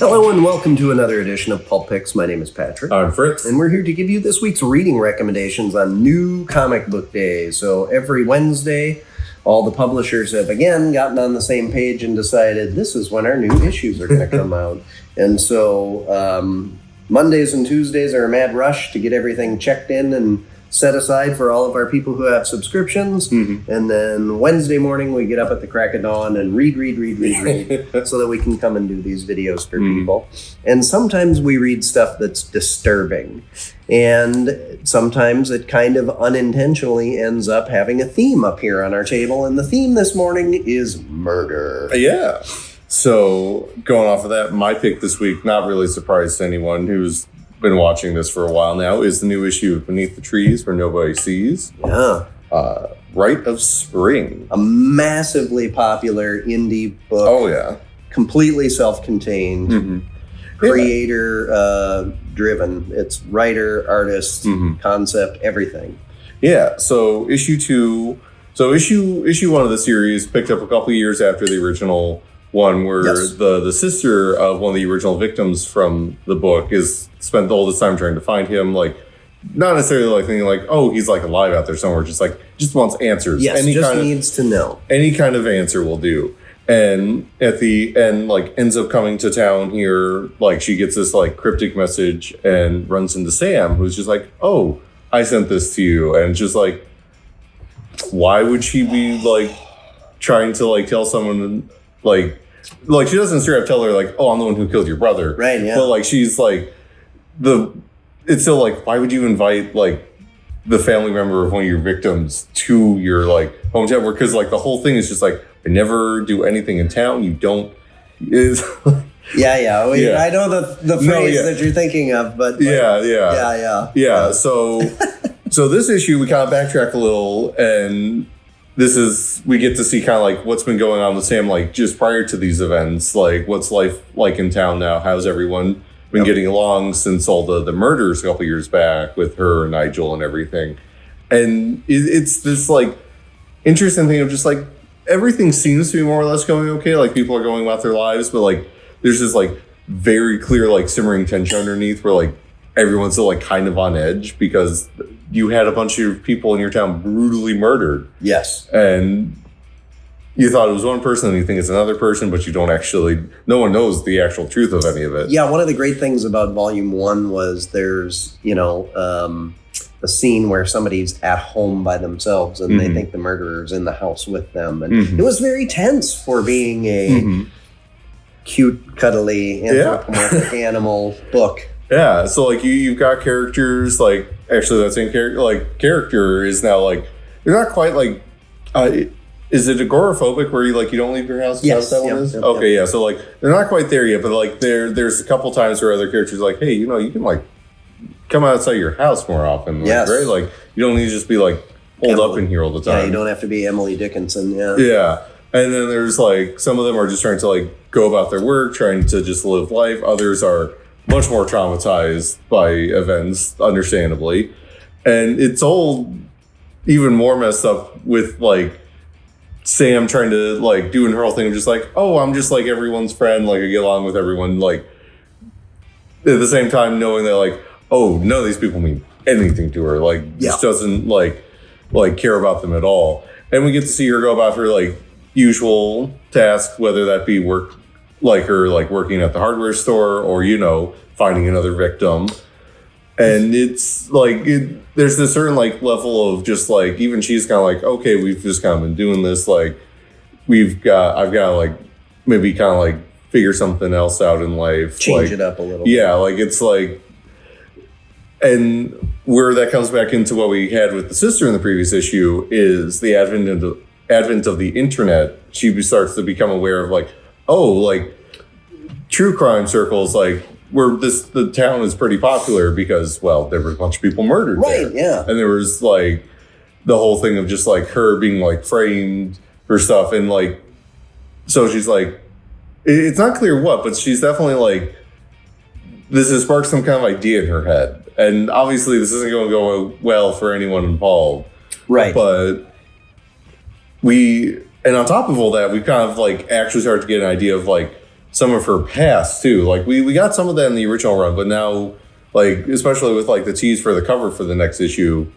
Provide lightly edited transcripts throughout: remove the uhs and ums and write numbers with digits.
Hello and welcome to another edition of Pulp Picks. My name is Patrick. I'm Fritz. And we're here to give you this week's reading recommendations on New Comic Book Day. So every Wednesday, all the publishers have again gotten on the same page and decided this is when our new issues are going to come out. And so Mondays and Tuesdays are a mad rush to get everything checked in and set aside for all of our people who have subscriptions. Mm-hmm. And then Wednesday morning, we get up at the crack of dawn and read so that we can come and do these videos for people. And sometimes we read stuff that's disturbing. And sometimes it kind of unintentionally ends up having a theme up here on our table. And the theme this morning is murder. Yeah. So going off of that, my pick this week, not really surprised to anyone who's been watching this for a while now, is the new issue of Beneath the Trees Where Nobody Sees. Yeah. Rite of Spring. A massively popular indie book. Oh, yeah. Completely self-contained. Mm-hmm. Creator driven. It's writer, artist, concept, everything. Yeah. So issue one of the series picked up a couple years after the original one, where the sister of one of the original victims from the book is spent all this time trying to find him, like not necessarily like thinking like, oh, he's like alive out there somewhere, just wants answers. Yes, needs to know. Any kind of answer will do. And at the end, like ends up coming to town here, like she gets this like cryptic message and runs into Sam, who's just like, oh, I sent this to you. And just like, why would she be like trying to like tell someone like she doesn't straight up tell her like, oh, I'm the one who killed your brother. Right, yeah. But like she's like it's still like, why would you invite like the family member of one of your victims to your like hometown? Because like the whole thing is just like, I never do anything in town. You don't is Yeah. I know the phrase that you're thinking of, but like, yeah. So this issue we kind of backtrack a little, and we get to see kind of like what's been going on with Sam, like just prior to these events, like what's life like in town now? How's everyone been getting along since all the murders a couple years back with her and Nigel and everything? And it's this like interesting thing of just like everything seems to be more or less going okay. Like people are going about their lives, but like there's this like very clear like simmering tension underneath where like everyone's still like kind of on edge because you had a bunch of people in your town brutally murdered. Yes. And you thought it was one person and you think it's another person, but you don't actually, no one knows the actual truth of any of it. Yeah, one of the great things about Volume 1 was there's, a scene where somebody's at home by themselves and they think the murderer's in the house with them. And it was very tense for being a cute, cuddly, anthropomorphic animal book. Yeah, so like you've got characters like actually that same character is now like they're not quite like is it agoraphobic where you don't leave your house? Yes. That one is? Okay, yeah. So like they're not quite there yet, but like there's a couple times where other characters are like, hey, you can like come outside your house more often. Yes. Right? Like you don't need to just be like holed up in here all the time. Yeah, you don't have to be Emily Dickinson. Yeah. Yeah. And then there's like some of them are just trying to like go about their work, trying to just live life. Others are much more traumatized by events, understandably. And it's all even more messed up with like Sam trying to like doing her whole thing of just like, oh, I'm just like everyone's friend, like I get along with everyone, like at the same time knowing that like, oh, none of these people mean anything to her, like just doesn't like care about them at all. And we get to see her go about her like usual task, whether that be work, like her like working at the hardware store or finding another victim. And it's like there's this certain like level of just like even she's kind of like, okay, we've just kind of been doing this, like I've got to like maybe kind of like figure something else out in life, change it up a little. Yeah, like it's like, and where that comes back into what we had with the sister in the previous issue is the advent of the internet. She starts to become aware of like, oh, like true crime circles, like where the town is pretty popular because, well, there were a bunch of people murdered there. Right, yeah. And there was like the whole thing of just like her being like framed for stuff. And like, so she's like, it's not clear what, but she's definitely like, this has sparked some kind of idea in her head. And obviously this isn't going to go well for anyone involved. Right. But and on top of all that, we kind of like actually started to get an idea of like some of her past too. Like we got some of that in the original run, but now, like, especially with like the tease for the cover for the next issue,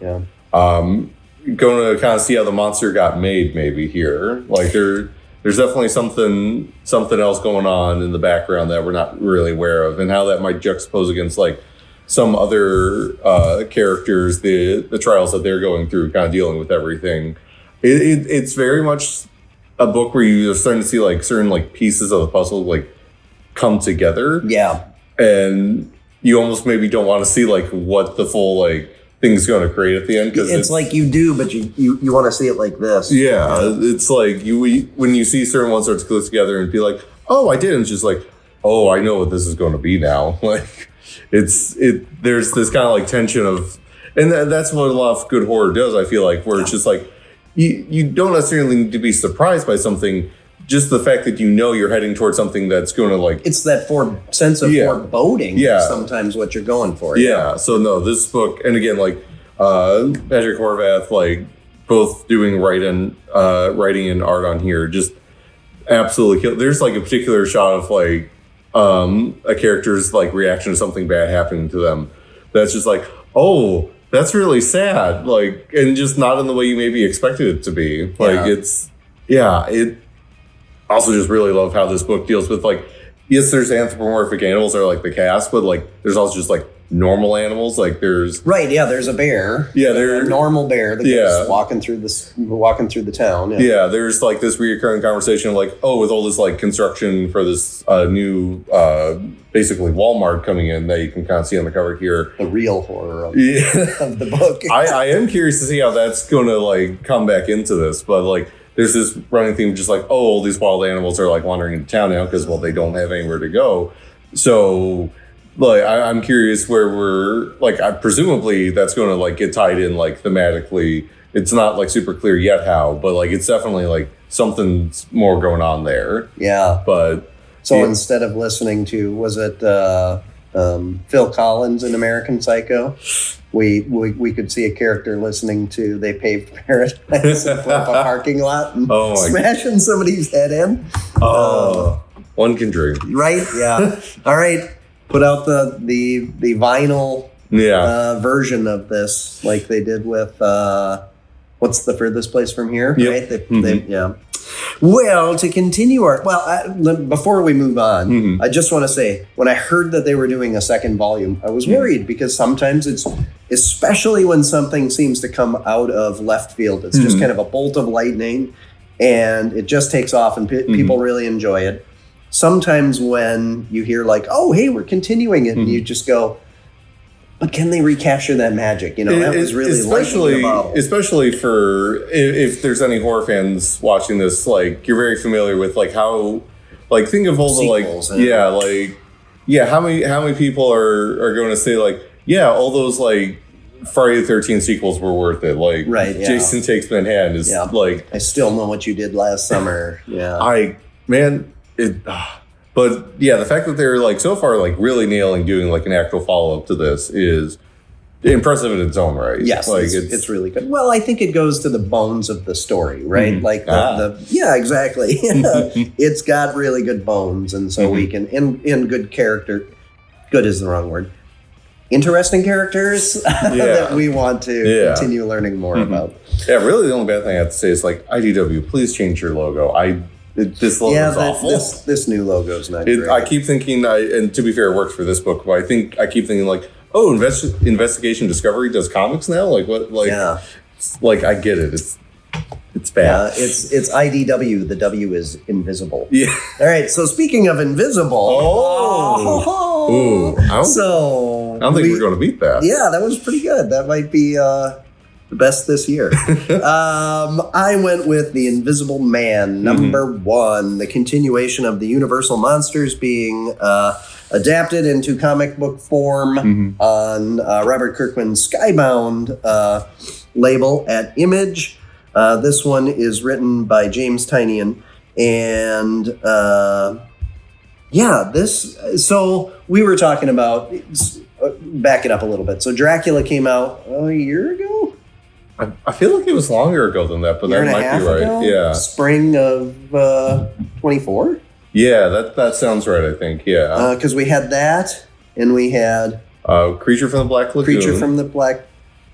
going to kind of see how the monster got made maybe here. Like there's definitely something else going on in the background that we're not really aware of, and how that might juxtapose against like some other characters, the trials that they're going through, kind of dealing with everything. It's very much a book where you're starting to see like certain like pieces of the puzzle like come together. Yeah. And you almost maybe don't want to see like what the full like thing's going to create at the end, because it's like you do, but you want to see it like this. Yeah, it's like when you see certain ones start to click together and be like, oh, I did, and it's just like, oh, I know what this is going to be now. Like there's this kind of like tension of, and that's what a lot of good horror does, I feel like, where it's just like you don't necessarily need to be surprised by something, just the fact that you know you're heading towards something that's going to like... It's that sense of foreboding sometimes what you're going for. Yeah. So no, this book, and again, like Patrick Horvath, like both doing writing and art on here, just absolutely kill. There's like a particular shot of like a character's like reaction to something bad happening to them. That's just like, oh, that's really sad. Like, and just not in the way you maybe expected it to be. Like it also just really love how this book deals with like, yes, there's anthropomorphic animals that are like the cast, but like there's also just like normal animals. Like there's there's a bear. Yeah, there's a normal bear that goes walking through the town. Yeah, there's like this reoccurring conversation of like, oh, with all this like construction for this new basically Walmart coming in that you can kind of see on the cover here. The real horror of the book. I am curious to see how that's going to like come back into this, but like there's this running theme just like, oh, all these wild animals are like wandering into town now because, well, they don't have anywhere to go. So like I'm curious where we're like, presumably that's going to like get tied in like thematically. It's not like super clear yet how, but like it's definitely like something's more going on there. Yeah. But so instead of listening to, was it Phil Collins in American Psycho? We could see a character listening to They Paved Paradise and flip a parking lot and smashing somebody's head in. One can dream. Right? Yeah. All right. Put out the vinyl version of this, like they did with what's the furthest place from here? Yep. Right? Well, to continue before we move on, I just want to say, when I heard that they were doing a second volume, I was worried because sometimes it's, especially when something seems to come out of left field, it's just kind of a bolt of lightning and it just takes off and people really enjoy it. Sometimes when you hear like, oh, hey, we're continuing it, and you just go, but can they recapture that magic? You know, that was really especially for if there's any horror fans watching this, like you're very familiar with like how, like think of all the sequels, how many people are going to say like, yeah, all those like Friday the 13th sequels were worth it. Like Jason Takes Manhattan is like, I still know what you did last summer. But yeah, the fact that they're like so far like really nailing doing like an actual follow up to this is impressive in its own right. Yes, like it's really good. Well, I think it goes to the bones of the story, right? Like exactly. It's got really good bones, and so we can in good character. Good is the wrong word. Interesting characters that we want to continue learning more about. Yeah, really, the only bad thing I have to say is like IDW, please change your logo. This logo is awful. This new logo is not great. I keep thinking, and to be fair, it works for this book, but I keep thinking like, oh, Investigation Discovery does comics now? Like what? Like, like I get it. It's bad. Yeah, it's IDW. The W is invisible. Yeah. All right. So speaking of invisible, I don't think we're going to beat that. Yeah, that was pretty good. That might be the best this year. I went with The Invisible Man, number 1, the continuation of the Universal Monsters being adapted into comic book form on Robert Kirkman's Skybound label at Image. This one is written by James Tynion. And so we were talking about, back it up a little bit. So Dracula came out a year ago? I feel like it was longer ago than that, but that might be right. Ago? Yeah. Spring of 24? Yeah, that sounds right, I think. Yeah. Because we had that, and we had Creature from the Black Lagoon. Creature from the Black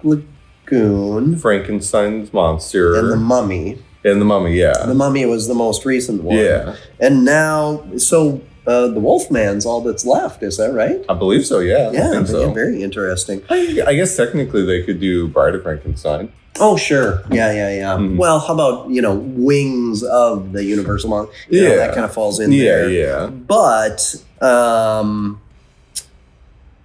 Lagoon. Frankenstein's monster. And the Mummy. And the Mummy, yeah. The Mummy was the most recent one. Yeah. And now, the Wolfman's all that's left, is that right? I believe so, yeah. Yeah, I think so. Very interesting. I guess technically they could do Bride of Frankenstein. Oh, sure. Yeah. Mm-hmm. Well, how about, Wings of the Universal Monster? That kind of falls in there. Yeah. But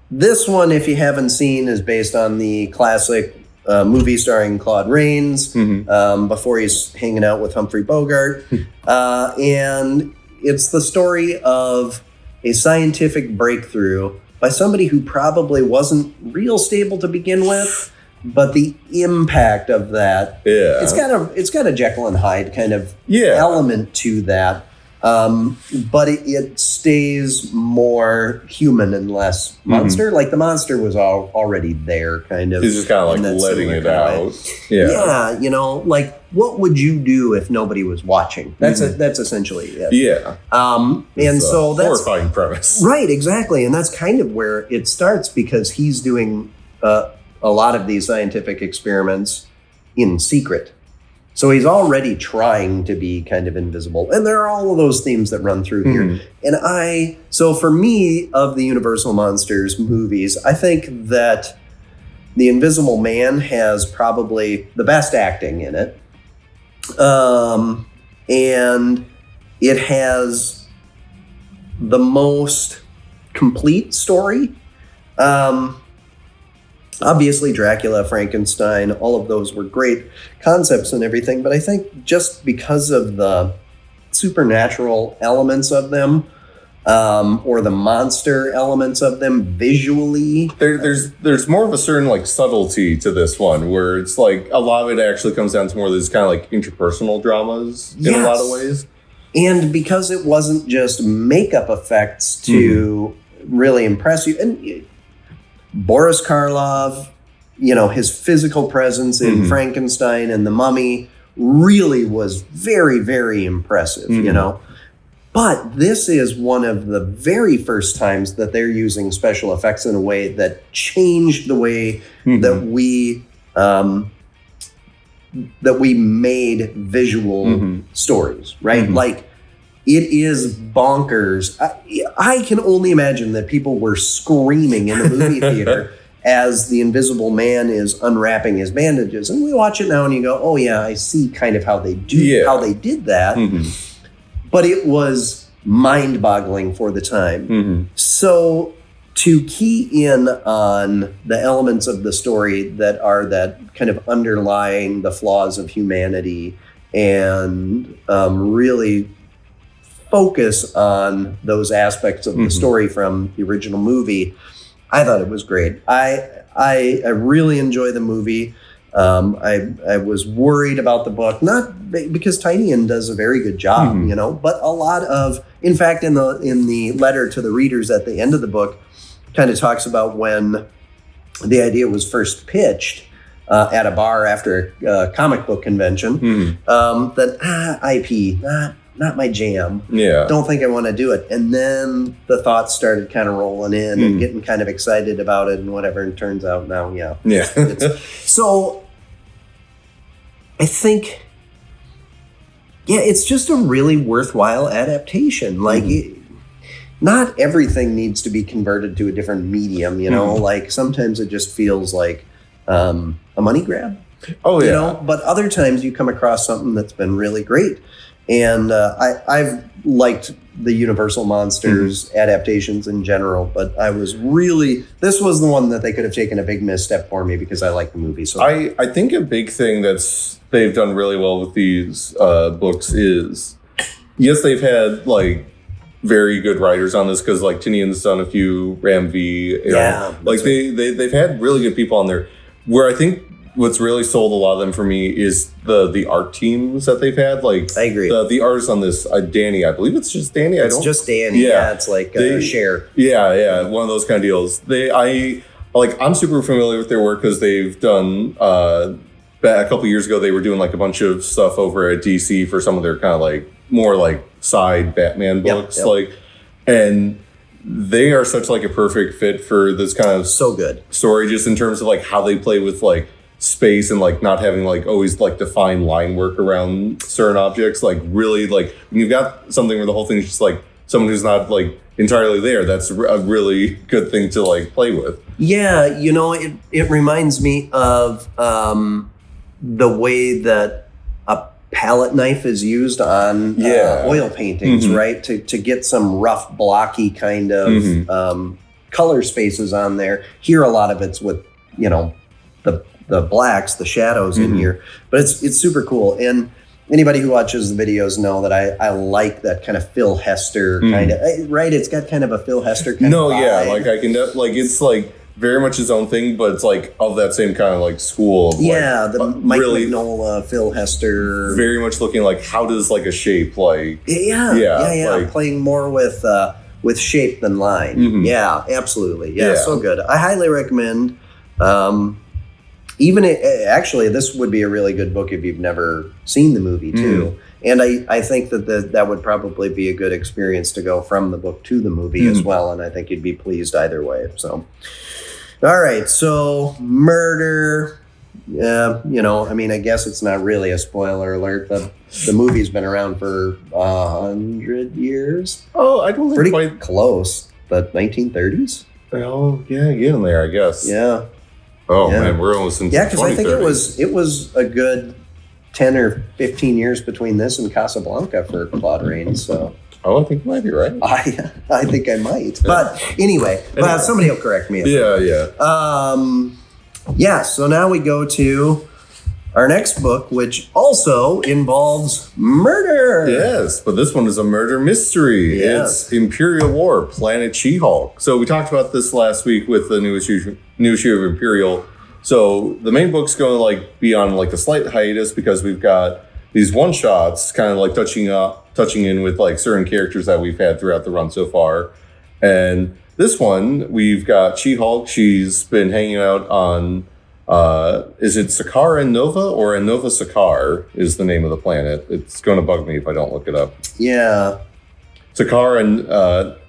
this one, if you haven't seen, is based on the classic movie starring Claude Rains, before he's hanging out with Humphrey Bogart. And it's the story of a scientific breakthrough by somebody who probably wasn't real stable to begin with, but the impact of that, it's got a Jekyll and Hyde kind of element to that. But it stays more human and less monster. Like the monster was already there, kind of. He's just kind of like letting it out. Yeah. Like what would you do if nobody was watching? That's essentially it. Yeah. And so that's horrifying premise. Right, exactly. And that's kind of where it starts, because he's doing a lot of these scientific experiments in secret. So he's already trying to be kind of invisible. And there are all of those themes that run through here. And so for me, of the Universal Monsters movies, I think that The Invisible Man has probably the best acting in it. And it has the most complete story. Obviously, Dracula, Frankenstein, all of those were great concepts and everything, but I think just because of the supernatural elements of them, or the monster elements of them visually, there's more of a certain subtlety to this one, where it's like a lot of it actually comes down to more of these kind of interpersonal dramas in a lot of ways. And because it wasn't just makeup effects to really impress you, and Boris Karloff, his physical presence in Frankenstein and the Mummy really was very, very impressive, But this is one of the very first times that they're using special effects in a way that changed the way that we made visual stories, right? Like, it is bonkers. I can only imagine that people were screaming in the movie theater as the Invisible Man is unwrapping his bandages. And we watch it now and you go, oh yeah, I see kind of how they did that. But it was mind-boggling for the time. So to key in on the elements of the story that are that kind of underlying the flaws of humanity, and really focus on those aspects of the story from the original movie, I thought it was great. I really enjoy the movie. I was worried about the book, not because Tynion does a very good job, but a lot of, in fact, in the letter to the readers at the end of the book, kind of talks about when the idea was first pitched at a bar after a comic book convention, that IP, not my jam. Yeah. Don't think I want to do it. And then the thoughts started kind of rolling in and getting kind of excited about it and whatever. And turns out now, so I think, it's just a really worthwhile adaptation. Like, not everything needs to be converted to a different medium, like sometimes it just feels like a money grab. Oh, yeah. But other times you come across something that's been really great. And I've liked the Universal Monsters adaptations in general, but this was the one that they could have taken a big misstep for me because I like the movie. So I think a big thing they've done really well with these books is, yes, they've had very good writers on this, because Tynion's done a few, Ram V, they've had really good people on there, where I think what's really sold a lot of them for me is the art teams that they've had. I agree. The artists on this, Danny, I believe it's just Danny. It's just Danny. Yeah, it's a share. Yeah, one of those kind of deals. I'm super familiar with their work because they've done a couple years ago they were doing a bunch of stuff over at DC for some of their kind of more like side Batman books, like, and they are such like a perfect fit for this kind of so good story, just in terms of like how they play with like space and like not having like always like defined line work around certain objects. Like really, like when you've got something where the whole thing is just like someone who's not like entirely there, that's a really good thing to like play with. Yeah, you know, it reminds me of the way that a palette knife is used on oil paintings, right? To get some rough, blocky kind of color spaces on there. Here, a lot of it's with, you know, the blacks, the shadows in here, but it's super cool. And anybody who watches the videos know that I like that kind of Phil Hester kind of, right? It's got kind of a Phil Hester kind of vibe. Like I can, like, it's like very much his own thing, but it's like of that same kind of like school. Of, the Mike really, Mignola, Phil Hester. Very much looking like, how does like a shape like... Like, playing more with shape than line. Yeah, absolutely. Yeah, so good. I highly recommend. Actually, this would be a really good book if you've never seen the movie too. And I think that would probably be a good experience to go from the book to the movie as well. And I think you'd be pleased either way. So, all right. So murder, you know, I mean, I guess it's not really a spoiler alert. The movie's been around for 100 years. Oh, I don't think pretty quite close. The 1930s. Oh, yeah, get in there, I guess. Yeah. Oh man, we're almost into because I think it was a good 10 or 15 years between this and Casablanca for Claude Rains. So I think you might be right. I think I might. But anyway, somebody will correct me. So now we go to our next book, which also involves murder. Yes, but this one is a murder mystery. Yes. It's Imperial War, Planet She-Hulk. So we talked about this last week with the new issue of Imperial. So the main book's going to like be on like a slight hiatus because we've got these one-shots kind of like touching in with like certain characters that we've had throughout the run so far. And this one, we've got She-Hulk. She's been hanging out on... is it Sakaar and Nova or Nova Sakaar is the name of the planet? It's going to bug me if I don't look it up. Yeah. Sakaar and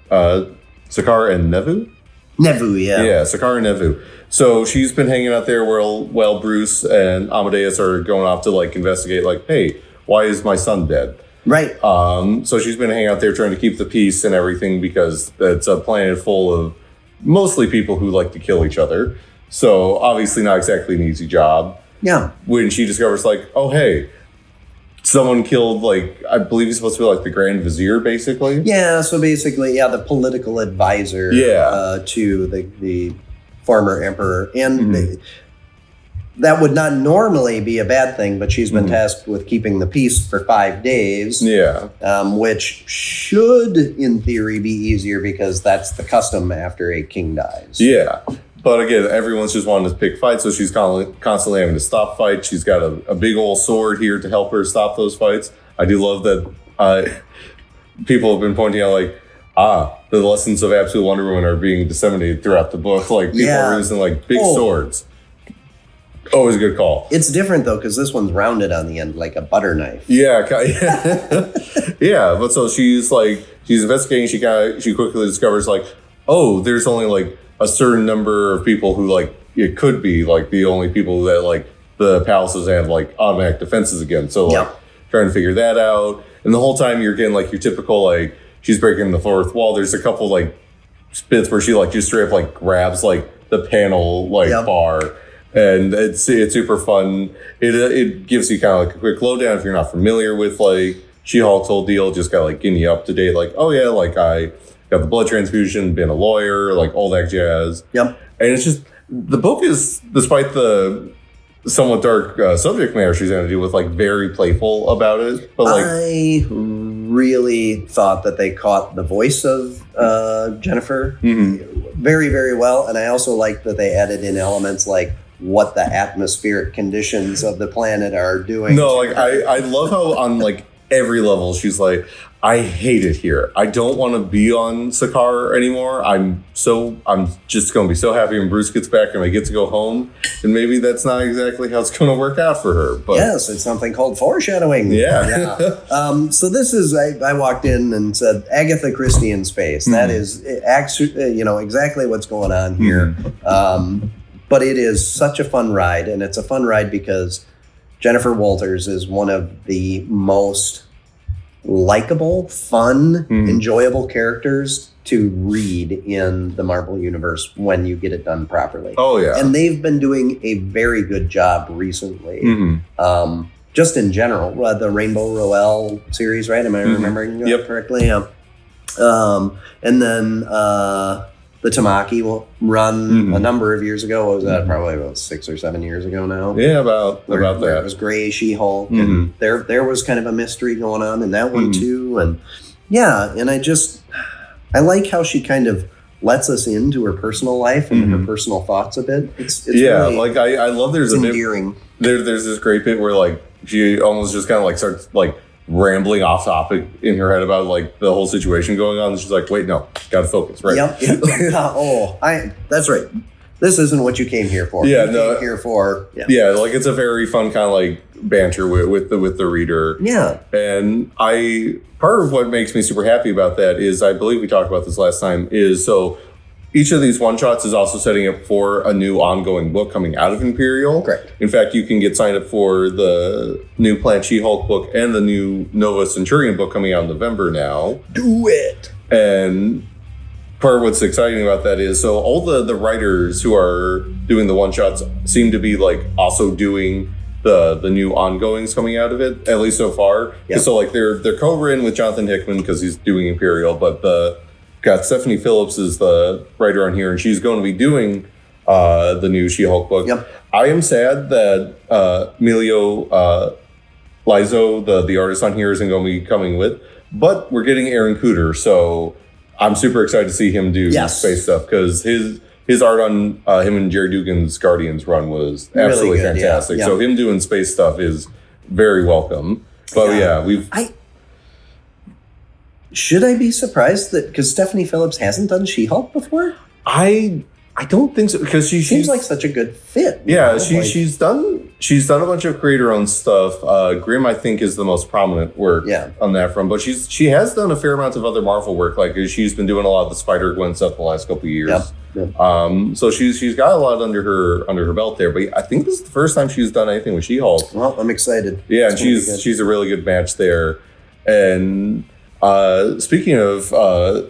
Nevu? Nevu, yeah. Yeah, Sakaar and Nevu. So she's been hanging out there while Bruce and Amadeus are going off to like investigate like, hey, why is my son dead? Right. So she's been hanging out there trying to keep the peace and everything because it's a planet full of mostly people who like to kill each other. So obviously not exactly an easy job. Yeah. When she discovers like, oh, hey, someone killed like, I believe he's supposed to be like the Grand Vizier, basically. Yeah. So basically, the political advisor to the former emperor. And that would not normally be a bad thing, but she's been tasked with keeping the peace for 5 days. Yeah. Which should, in theory, be easier because that's the custom after a king dies. Yeah. But again, everyone's just wanting to pick fights, so she's constantly having to stop fights. She's got a big old sword here to help her stop those fights. I do love that people have been pointing out, like, the lessons of Absolute Wonder Woman are being disseminated throughout the book. Like, people are using, like, big swords. Always a good call. It's different, though, because this one's rounded on the end, like a butter knife. Yeah. Yeah, but so she's investigating. She quickly discovers, like, oh, there's only, like, a certain number of people who like it could be like the only people that like the palaces have like automatic defenses against. So like trying to figure that out. And the whole time you're getting like your typical like she's breaking the fourth wall. There's a couple like bits where she like just straight up like grabs like the panel like bar. And it's super fun. It gives you kind of like a quick lowdown if you're not familiar with like She-Hulk's whole deal. Just got like getting you up to date. Like, oh yeah, like I got the blood transfusion, been a lawyer, like all that jazz. Yep. And it's just, the book is, despite the somewhat dark subject matter she's going to deal with, like very playful about it. But like, I really thought that they caught the voice of Jennifer very, very well. And I also liked that they added in elements like what the atmospheric conditions of the planet are doing. No, like I love how on like every level, she's like, I hate it here. I don't want to be on Sakaar anymore. I'm just going to be so happy when Bruce gets back and I get to go home. And maybe that's not exactly how it's going to work out for her. But yes, it's something called foreshadowing. Yeah. So this is, I walked in and said, Agatha Christie in space. That is actually, exactly what's going on here. But it is such a fun ride. And it's a fun ride because Jennifer Walters is one of the most likable, fun, enjoyable characters to read in the Marvel Universe when you get it done properly. Oh, yeah. And they've been doing a very good job recently. Just in general, the Rainbow Rowell series, right? Am I remembering that correctly? Yeah. And then the Tamaki run a number of years ago. What was that? Probably about 6 or 7 years ago now. Yeah, about that. It was Gray She-Hulk, and there was kind of a mystery going on in that one too. And and I like how she kind of lets us into her personal life and her personal thoughts a bit. It's really, like I love there's endearing. There's this great bit where like she almost just kind of like starts like rambling off topic in her head about like the whole situation going on. And she's like, wait, no, gotta focus, right? Yep. That's right. This isn't what you came here for. Yeah, you came here for. Yeah, like it's a very fun kind of like banter with the reader. Yeah. And part of what makes me super happy about that is, I believe we talked about this last time, is so each of these one-shots is also setting up for a new ongoing book coming out of Imperial. Correct. In fact, you can get signed up for the new Planet She-Hulk book and the new Nova Centurion book coming out in November now. Do it! And part of what's exciting about that is, so all the writers who are doing the one-shots seem to be like also doing the new ongoings coming out of it, at least so far. Yep. So like they're co-written with Jonathan Hickman because he's doing Imperial, but got Stephanie Phillips is the writer on here, and she's going to be doing the new She-Hulk book. Yep. I am sad that Emilio Lizo, the artist on here, isn't going to be coming with, but we're getting Aaron Cooter, so I'm super excited to see him do space stuff, because his art on him and Jerry Dugan's Guardians run was absolutely really good, fantastic. Yeah. So him doing space stuff is very welcome. But should I be surprised that, because Stephanie Phillips hasn't done She-Hulk before? I don't think so, because she seems like such a good fit. Yeah, she's done a bunch of creator-owned stuff. Grimm, I think, is the most prominent work on that front, but she has done a fair amount of other Marvel work. Like she's been doing a lot of the Spider-Gwen stuff the last couple of years. Yep. So she's got a lot under her belt there. But I think this is the first time she's done anything with She-Hulk. Well, I'm excited. Yeah, and she's a really good match there. And speaking of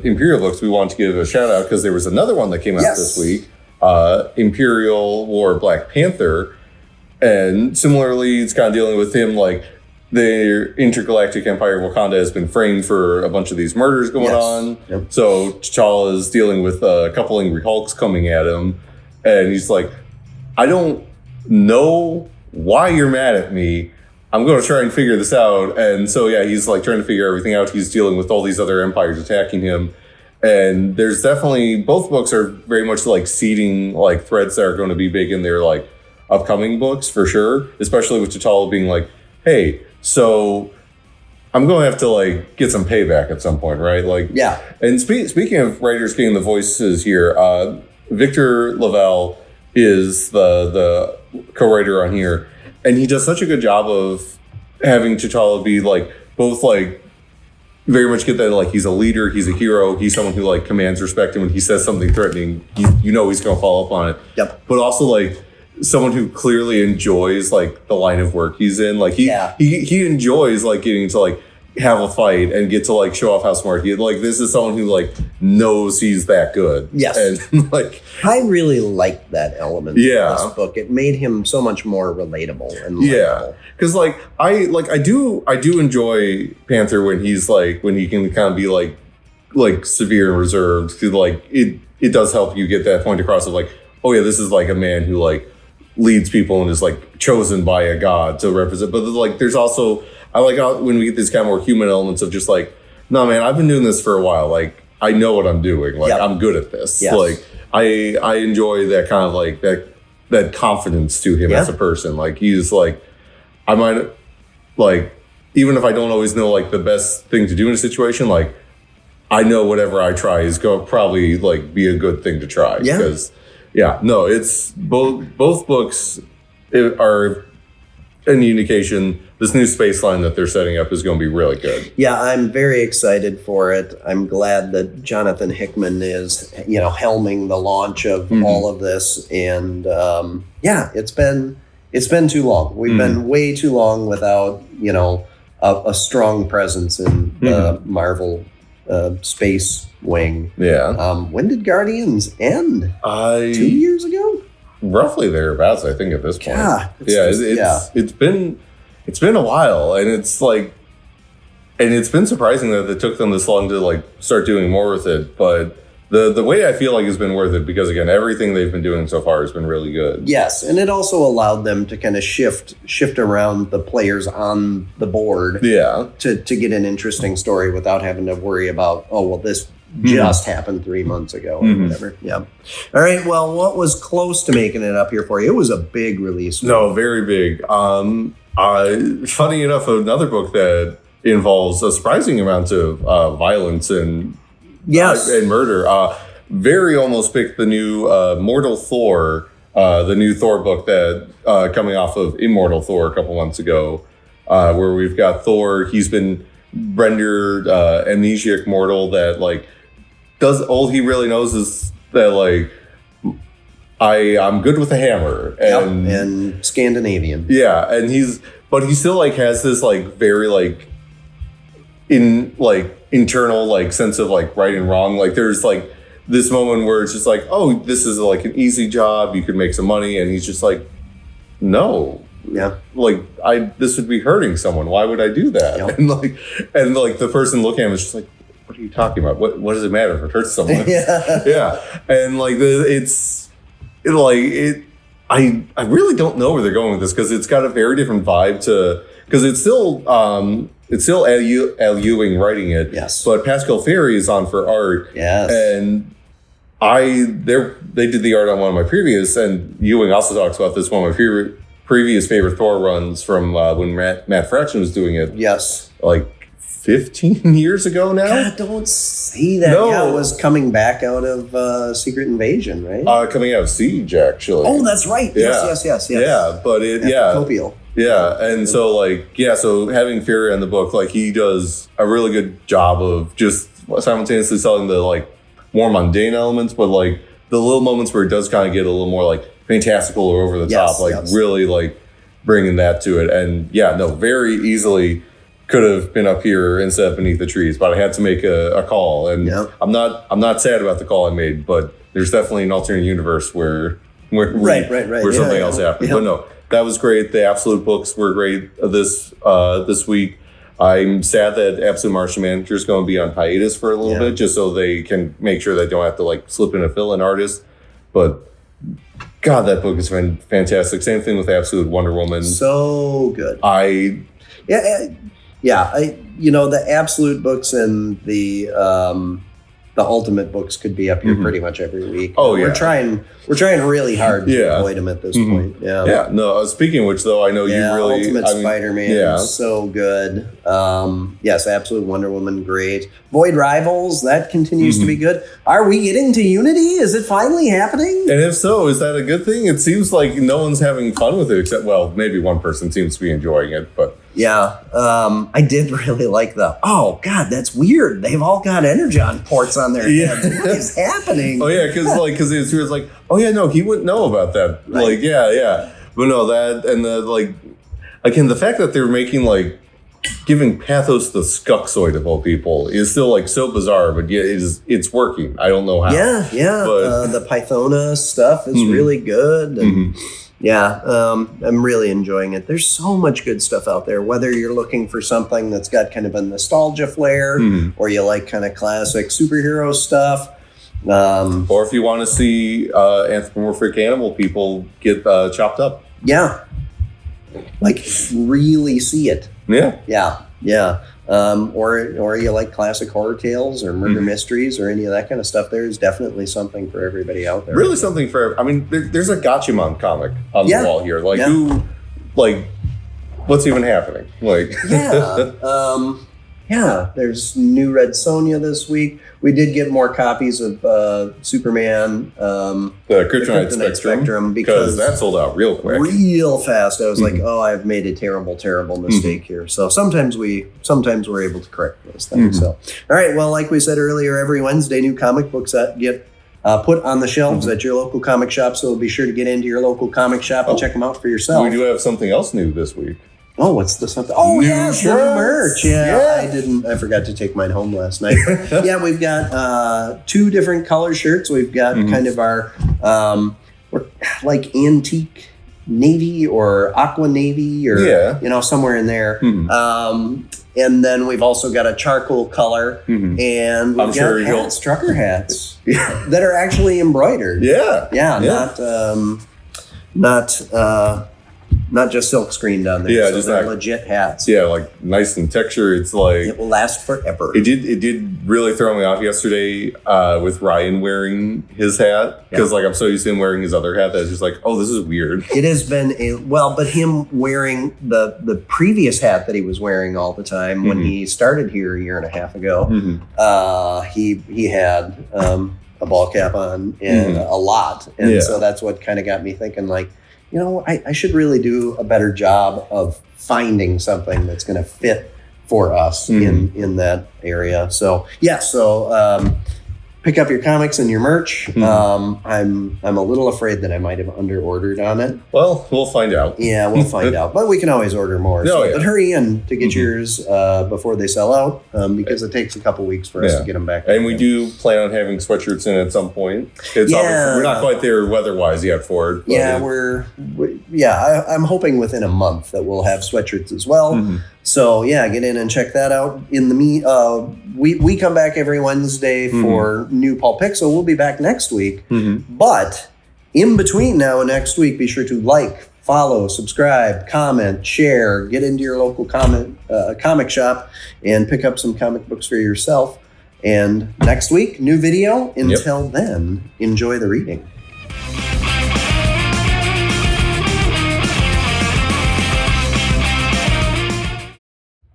Imperial books, we want to give a shout out because there was another one that came out this week, Imperial War Black Panther, and similarly, it's kind of dealing with him like the intergalactic empire of Wakanda has been framed for a bunch of these murders going on. Yep. So T'Challa is dealing with a couple Angry Hulks coming at him, and he's like, I don't know why you're mad at me. I'm going to try and figure this out. And so, he's like trying to figure everything out. He's dealing with all these other empires attacking him. And there's definitely, both books are very much like seeding like threads that are going to be big in their like upcoming books for sure. Especially with T'Challa being like, hey, so I'm going to have to like get some payback at some point, right? Like, yeah. And speaking of writers getting the voices here, Victor Lavelle is the co-writer on here. And he does such a good job of having T'Challa be like both like very much get that like he's a leader, he's a hero, he's someone who like commands respect, and when he says something threatening, he's going to follow up on it. Yep. But also like someone who clearly enjoys like the line of work he's in. Like he enjoys like getting to like have a fight and get to like show off how smart he is. Like this is someone who like knows he's that good. Yes. And like I really liked that element of this book. It made him so much more relatable and likable. Because like I do enjoy Panther when he's like when he can kind of be like severe and reserved. Cause like it does help you get that point across of like, oh yeah, this is like a man who like leads people and is like chosen by a god to represent. But like there's also I like when we get these kind of more human elements of just like, no, man, I've been doing this for a while. Like, I know what I'm doing. Like, I'm good at this. Yes. Like, I enjoy that kind of like that confidence to him as a person. Like, he's like, I might like even if I don't always know like the best thing to do in a situation, like I know whatever I try is going to probably like be a good thing to try. Yeah. Because it's both books are an indication this new space line that they're setting up is going to be really good. Yeah, I'm very excited for it. I'm glad that Jonathan Hickman is, helming the launch of all of this. And it's been too long. We've been way too long without, a strong presence in the Marvel space wing. Yeah. When did Guardians end? 2 years ago? Roughly thereabouts, I think, at this point. Yeah, it's been a while, and it's been surprising that it took them this long to like start doing more with it. But the way I feel like it's been worth it because again, everything they've been doing so far has been really good. Yes, and it also allowed them to kind of shift around the players on the board. Yeah, to get an interesting story without having to worry about this just happened 3 months ago or whatever. Yeah. All right. Well, what was close to making it up here for you? It was a big release. No, very big. Funny enough, another book that involves a surprising amount of violence and murder. Very almost picked the new Mortal Thor, the new Thor book that coming off of Immortal Thor a couple months ago, where we've got Thor. He's been rendered amnesiac mortal that like does all he really knows is that like I'm good with a hammer and Scandinavian. Yeah, and he still like has this like very like internal like sense of like right and wrong. Like there's like this moment where it's just like, oh, this is like an easy job, you could make some money, and he's just like, no. Yeah. Like this would be hurting someone. Why would I do that? Yep. And like the person looking at him is just like, what are you talking about? What does it matter if it hurts someone? Yeah. And like I really don't know where they're going with this because it's got a very different vibe because it's still Al Ewing writing it. Yes. But Pascal Ferry is on for art. Yes. And they did the art on one of my previous, and Ewing also talks about this, one of my previous favorite Thor runs from when Matt Fraction was doing it. Yes. Like 15 years ago now? God, don't say that. No. Yeah, it was coming back out of Secret Invasion, right? Coming out of Siege, actually. Oh, that's right. Yeah. Yes. Yeah, but Copial. Yeah, and so having Fury on the book, like he does a really good job of just simultaneously selling the like more mundane elements, but like the little moments where it does kind of get a little more like fantastical or over the top, really like bringing that to it. And very easily could have been up here instead of beneath the trees, but I had to make a call, and I'm not sad about the call I made, but there's definitely an alternate universe where something else happened. But no, that was great. The Absolute books were great this week. I'm sad that Absolute Martian Manager is going to be on hiatus for a little bit, just so they can make sure they don't have to like slip in a fill-in artist. But God, that book has been fantastic. Same thing with Absolute Wonder Woman. So good. The Absolute books and the Ultimate books could be up here pretty much every week. Oh yeah, we're trying really hard to avoid them at this point. Yeah. No. Speaking of which, though, I know you really Ultimate Spider-Man, so good. Yes, Absolute Wonder Woman, great. Void Rivals, that continues to be good. Are we getting to Unity? Is it finally happening? And if so, is that a good thing? It seems like no one's having fun with it, except maybe one person seems to be enjoying it, but. Yeah, I did really like oh God, that's weird. They've all got Energon ports on their heads. What is happening? Oh yeah, because it's like, oh yeah, no, he wouldn't know about that. Right. Like, yeah. But no, that, and again, the fact that they're making giving pathos to the Skuxoid of all people is still so bizarre, but it's working. I don't know how. Yeah. But, the Pythona stuff is really good. And, I'm really enjoying it. There's so much good stuff out there, whether you're looking for something that's got kind of a nostalgia flair or you like kind of classic superhero stuff. Or if you want to see anthropomorphic animal people get chopped up. Yeah. Really see it. Yeah. Or you like classic horror tales or murder mysteries or any of that kind of stuff. There's definitely something for everybody out there. Really something for, there's a Gatchaman comic on the wall here. what's even happening? Like, there's new Red Sonja this week. We did get more copies of Superman, the Kryptonite Spectrum, because that sold out real quick, real fast. I was like, oh, I've made a terrible mistake here. So sometimes we're able to correct those things. So, all right. Well, like we said earlier, every Wednesday, new comic books that get put on the shelves at your local comic shop. So be sure to get into your local comic shop and check them out for yourself. We do have something else new this week. Oh, what's the something? Oh, yes, the merch. Yeah, I forgot to take mine home last night. Yeah, we've got 2 different color shirts. We've got kind of our like antique navy or aqua navy or somewhere in there. And then we've also got a charcoal color, and we've got trucker hats that are actually embroidered. Not just silk screened on there. Yeah, so they're legit hats. Yeah, like nice and texture. It's like it will last forever. It did really throw me off yesterday with Ryan wearing his hat, because like I'm so used to him wearing his other hat that it's just like, oh, this is weird. It has been but him wearing the previous hat that he was wearing all the time when he started here a year and a half ago, he had a ball cap on and a lot, and so that's what kind of got me thinking, like, I should really do a better job of finding something that's going to fit for us in that area. So, pick up your comics and your merch. I'm a little afraid that I might have under-ordered on it. Well, we'll find out. Yeah, we'll find out. But we can always order more. But hurry in to get yours before they sell out, because it takes a couple weeks for us to get them back. And we do plan on having sweatshirts in at some point. We're not quite there weather-wise yet for it. Yeah, I'm hoping within a month that we'll have sweatshirts as well. So get in and check that out. In the we come back every Wednesday for new Pulp Picks, so we'll be back next week. But in between now and next week, be sure to like, follow, subscribe, comment, share, get into your local comic shop and pick up some comic books for yourself. And next week, new video. Until then, enjoy the reading.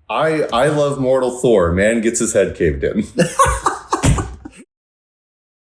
I love Mortal Thor. Man gets his head caved in.